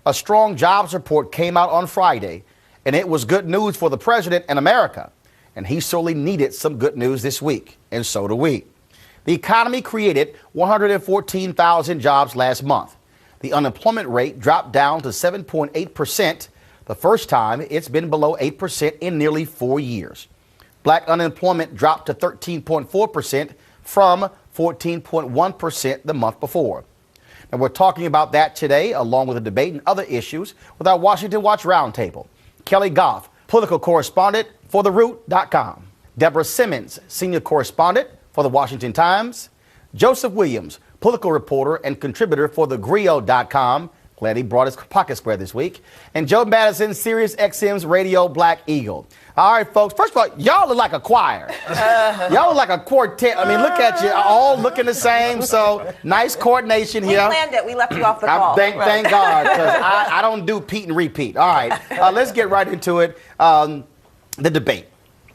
A strong jobs report came out on Friday, and it was good news for the president and America. And he sorely needed some good news this week, and so do we. The economy created 114,000 jobs last month. The unemployment rate dropped down to 7.8%, the first time it's been below 8% in nearly 4 years. Black unemployment dropped to 13.4% from 14.1% the month before. And we're talking about that today, along with a debate and other issues, with our Washington Watch Roundtable. Keli Goff, political correspondent for TheRoot.com. Deborah Simmons, senior correspondent for The Washington Times. Joseph Williams, political reporter and contributor for TheGrio.com. Glad he brought his pocket square this week. And Joe Madison, Sirius XM's Radio Black Eagle. All right, folks. First of all, y'all look like a choir. Y'all look like a quartet. I mean, look at you, all looking the same. So nice coordination here. We planned it. We left you off the call. Thank God, because I don't do Pete and repeat. All right, let's get right into it. The debate.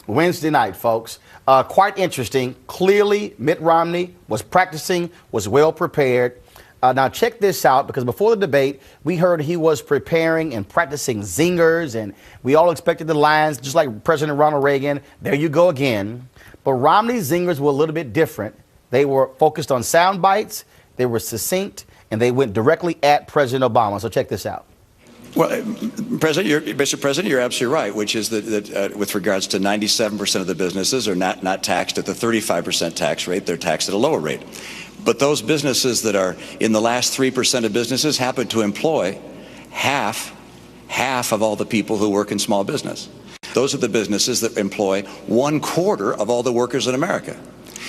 Wednesday night, folks. Quite interesting. Clearly, Mitt Romney was practicing, was well prepared. Now, check this out, because before the debate, we heard he was preparing and practicing zingers, and we all expected the lines, just like President Ronald Reagan. There you go again. But Romney's zingers were a little bit different. They were focused on sound bites, they were succinct, and they went directly at President Obama. So check this out. Well, Mr. President, you're absolutely right, which is that with regards to 97% of the businesses are not taxed at the 35% tax rate. They're taxed at a lower rate. But those businesses that are in the last 3% of businesses happen to employ half of all the people who work in small business. Those are the businesses that employ 1/4 of all the workers in America.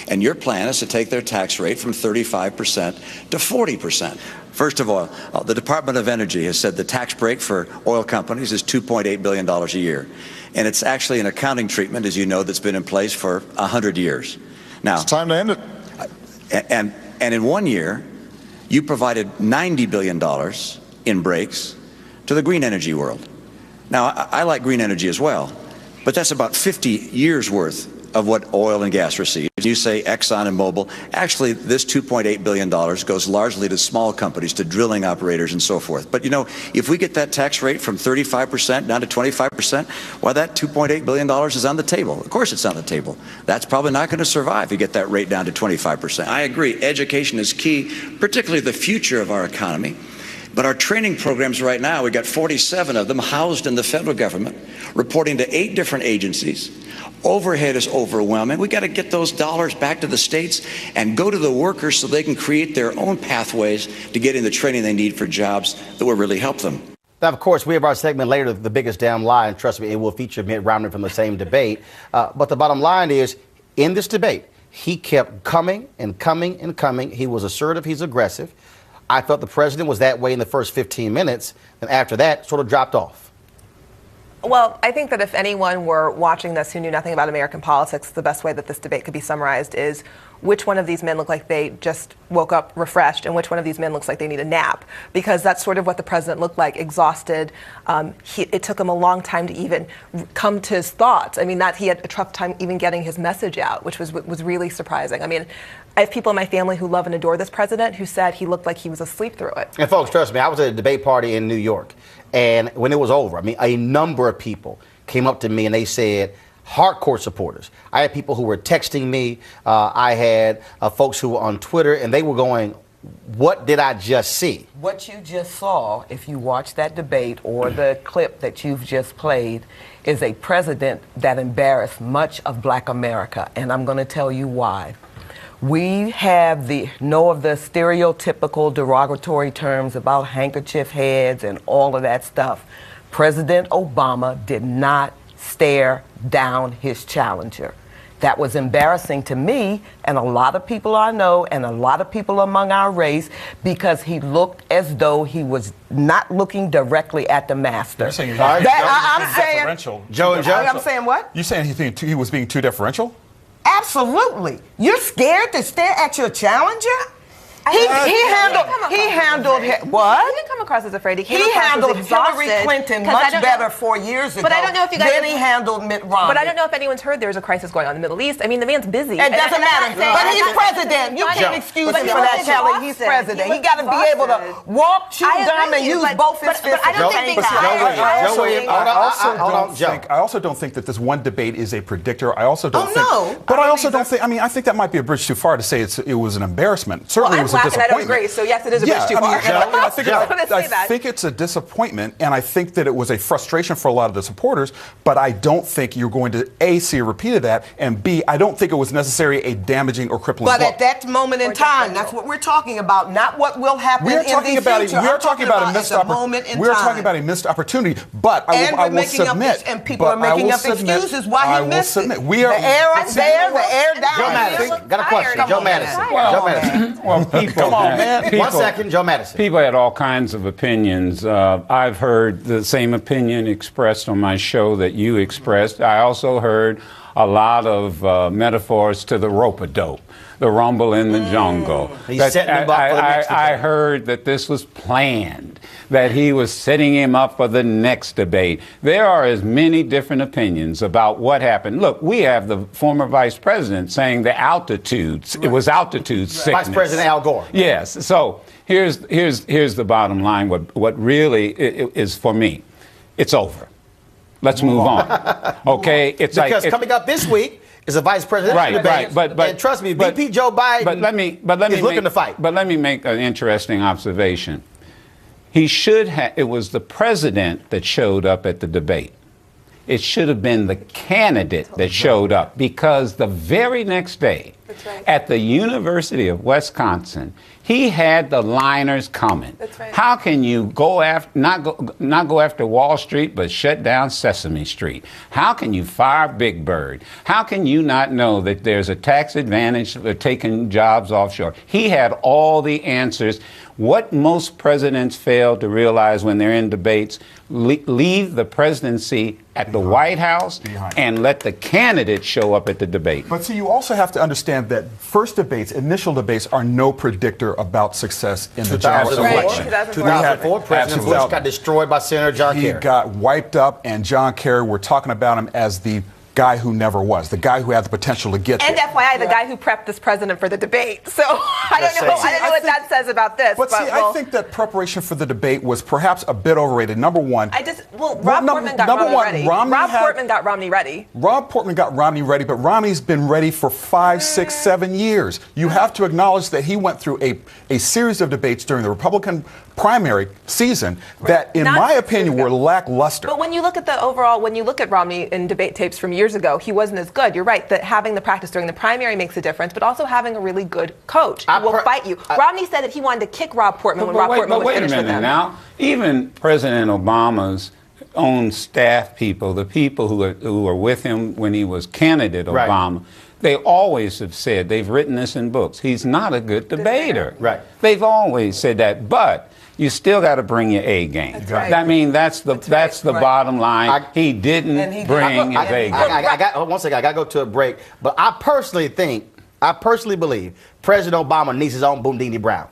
And your plan is to take their tax rate from 35% to 40%. First of all, the Department of Energy has said the tax break for oil companies is $2.8 billion a year. And it's actually an accounting treatment, as you know, that's been in place for 100 years. Now, it's time to end it. And in 1 year, you provided $90 billion in breaks to the green energy world. Now, I like green energy as well, but that's about 50 years worth of what oil and gas receives. You say Exxon and Mobil. Actually, this $2.8 billion goes largely to small companies, to drilling operators and so forth. But, you know, if we get that tax rate from 35% down to 25%, well, that $2.8 billion is on the table. Of course it's on the table. That's probably not going to survive if you get that rate down to 25%. I agree. Education is key, particularly the future of our economy. But our training programs right now, we got 47 of them housed in the federal government, reporting to 8 different agencies. Overhead is overwhelming. We got to get those dollars back to the states and go to the workers so they can create their own pathways to getting the training they need for jobs that will really help them. Now, of course, we have our segment later, The Biggest Damn Lie, and trust me, it will feature Mitt Romney from the same debate. But the bottom line is, in this debate, he kept coming and coming and coming. He was assertive. He's aggressive. I thought the president was that way in the first 15 minutes, and after that, sort of dropped off. Well, I think that if anyone were watching this who knew nothing about American politics, the best way that this debate could be summarized is which one of these men look like they just woke up refreshed and which one of these men looks like they need a nap, because that's sort of what the president looked like, exhausted. It took him a long time to even come to his thoughts. I mean, that he had a tough time even getting his message out, which was really surprising. I mean, I have people in my family who love and adore this president who said he looked like he was asleep through it. And folks, trust me, I was at a debate party in New York, and when it was over, I mean, a number of people came up to me and they said, hardcore supporters. I had people who were texting me. I had folks who were on Twitter, and they were going, what did I just see? What you just saw, if you watch that debate or the clip that you've just played, is a president that embarrassed much of Black America, and I'm going to tell you why. We have the stereotypical derogatory terms about handkerchief heads and all of that stuff. President Obama did not stare down his challenger. That was embarrassing to me and a lot of people I know and a lot of people among our race, because he looked as though he was not looking directly at the master. You're saying I'm saying Joe and Joe. I'm saying what? You saying he was being too deferential? Absolutely. You're scared to stare at your challenger? What? He didn't come across as afraid. He handled Hillary Clinton much better 4 years ago. But I don't know if you guys. Then he handled Mitt Romney. But I don't know if anyone's heard there's a crisis going on in the Middle East. I mean, the man's busy. It doesn't matter. But he's president. You can't excuse him for that, Kelly. He's president. He got to be able to walk, chew gum, and use both his fists. But I don't think I also don't think that this one debate is a predictor. I also don't think. No. But I also don't think. I mean, I think that might be a bridge too far to say it was an embarrassment. Certainly, it was a disappointment. I don't agree. So yes, it is a bridge too far. I think it's a disappointment, and I think that it was a frustration for a lot of the supporters. But I don't think you're going to A, see a repeat of that, and B, I don't think it was necessarily a damaging or crippling blow. But at that moment in time, that's what we're talking about, not what will happen in the future. We are talking about a missed opportunity. We're talking about a missed opportunity. But I will submit. And people are making up excuses why he missed it. We are. The air up there, the air down. Joe Madison, got a question. Joe Madison. Joe Madison. Well, people, come on, man. 1 second, Joe Madison. People had all kinds of opinions. I've heard the same opinion expressed on my show that you expressed. I also heard a lot of metaphors to the rope-a-dope, the rumble in the jungle. I heard that this was planned, that he was setting him up for the next debate. There are as many different opinions about what happened. Look, we have the former vice president saying the altitudes. Right. It was altitude sickness. Vice President Al Gore. Yes. So here's the bottom line. What really is for me, it's over. Let's move on. Okay, it's because coming up this week is a vice presidential debate. But and trust me, VP Joe Biden is looking to fight. But let me make an interesting observation. He should have. It was the president that showed up at the debate. It should have been the candidate that showed up, because the very next day at the University of Wisconsin, he had the liners coming. That's right. How can you go after not go after Wall Street but shut down Sesame Street? How can you fire Big Bird? How can you not know that there's a tax advantage for taking jobs offshore? He had all the answers. What most presidents fail to realize when they're in debates, leave the presidency at the White House and let the candidate show up at the debate. But see, you also have to understand that first debates, initial debates, are no predictor about success in the general election. 2004, President Bush got destroyed by Senator John Kerry. He got wiped up, and John Kerry, we're talking about him as the guy who never was, the guy who had the potential to get and there. And FYI, the guy who prepped this president for the debate. So I don't know what that says about this. But see, I think that preparation for the debate was perhaps a bit overrated. Number one. Rob Portman got Romney ready. Rob Portman got Romney ready. Rob Portman got Romney ready, but Romney's been ready for 5, 6, 7 years. You have to acknowledge that he went through a series of debates during the Republican primary season that, in my opinion, were lackluster. But when you look at when you look at Romney in debate tapes from years ago, he wasn't as good. You're right that having the practice during the primary makes a difference, but also having a really good coach who will fight you. Romney said that he wanted to kick Rob Portman when Rob Portman was finished with him. Now, even President Obama's own staff people, the people who were with him when he was candidate Obama, they always have said, they've written this in books, he's not a good debater. Right. They've always said that, but you still got to bring your A game. That's right. I mean, that's the bottom line. He didn't bring his A game. I got to go to a break. But I personally believe President Obama needs his own Boondini Brown.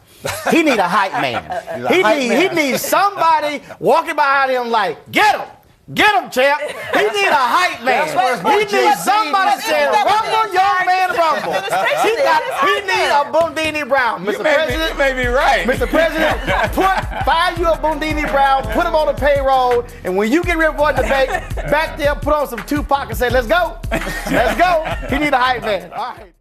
He need a hype man. He needs somebody walking behind him like, get him. Get him, champ. He need a hype man. He needs somebody saying, rumble, young man, rumble. He need a Boondini Brown. Mr. President, you may be right. Mr. President, find you a Boondini Brown, put him on the payroll, and when you get ready for a debate, back there, put on some Tupac and say, let's go. Let's go. He need a hype man. All right.